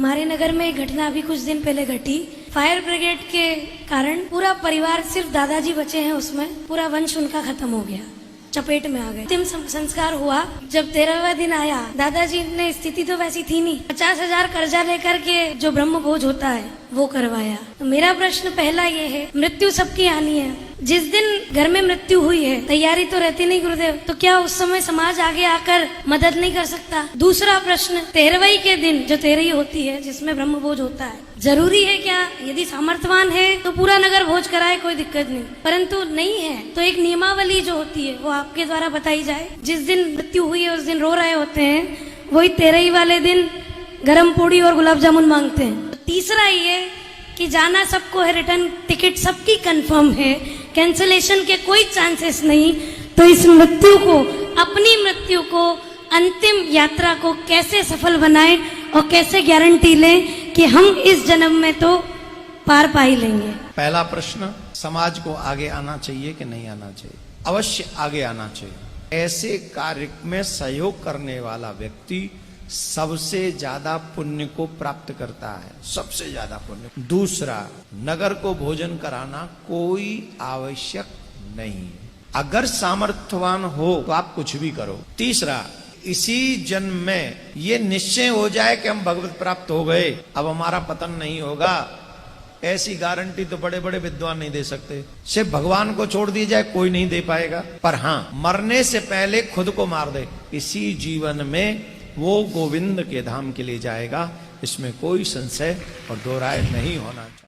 हमारे नगर में एक घटना अभी कुछ दिन पहले घटी। फायर ब्रिगेड के कारण पूरा परिवार, सिर्फ दादाजी बचे हैं उसमें, पूरा वंश उनका खत्म हो गया, चपेट में आ गए। अंतिम संस्कार हुआ, जब 13वां दिन आया, दादाजी ने, स्थिति तो वैसी थी नहीं, 50,000 कर्जा लेकर के जो ब्रह्म भोज होता है वो करवाया। तो मेरा प्रश्न पहला ये है, मृत्यु सबकी आनी है। जिस दिन घर में मृत्यु हुई है, तैयारी तो रहती नहीं गुरुदेव, तो क्या उस समय समाज आगे आकर मदद नहीं कर सकता? दूसरा प्रश्न, 13वीं के दिन जो 13वीं होती है जिसमें ब्रह्म भोज होता है, जरूरी है क्या? यदि सामर्थ्यवान है तो पूरा नगर भोज कराए, कोई दिक्कत नहीं, परंतु नहीं है तो एक नियमावली जो होती है वो आपके द्वारा बताई जाए। जिस दिन मृत्यु हुई है उस दिन रो रहे होते हैं, वही 13वीं वाले दिन गरम पूड़ी और गुलाब जामुन मांगते हैं। तीसरा ये कि जाना सबको है, रिटर्न टिकट सबकी कंफर्म है, कैंसलेशन के कोई चांसेस नहीं। तो इस मृत्यु को, अपनी मृत्यु को, अंतिम यात्रा को कैसे सफल बनाएं और कैसे गारंटी लें कि हम इस जन्म में तो पार पा ही लेंगे। पहला प्रश्न, समाज को आगे आना चाहिए कि नहीं आना चाहिए? अवश्य आगे आना चाहिए। ऐसे कार्य में सहयोग करने वाला व्यक्ति सबसे ज्यादा पुण्य को प्राप्त करता है, सबसे ज्यादा पुण्य। दूसरा, नगर को भोजन कराना कोई आवश्यक नहीं, अगर सामर्थ्यवान हो तो आप कुछ भी करो। तीसरा, इसी जन्म में ये निश्चय हो जाए कि हम भगवत प्राप्त हो गए, अब हमारा पतन नहीं होगा, ऐसी गारंटी तो बड़े बड़े विद्वान नहीं दे सकते। सिर्फ भगवान को छोड़ दी जाए, कोई नहीं दे पाएगा। पर हाँ, मरने से पहले खुद को मार दे, इसी जीवन में वो गोविंद के धाम के लिए जाएगा, इसमें कोई संशय और दो राय नहीं होना चाहिए।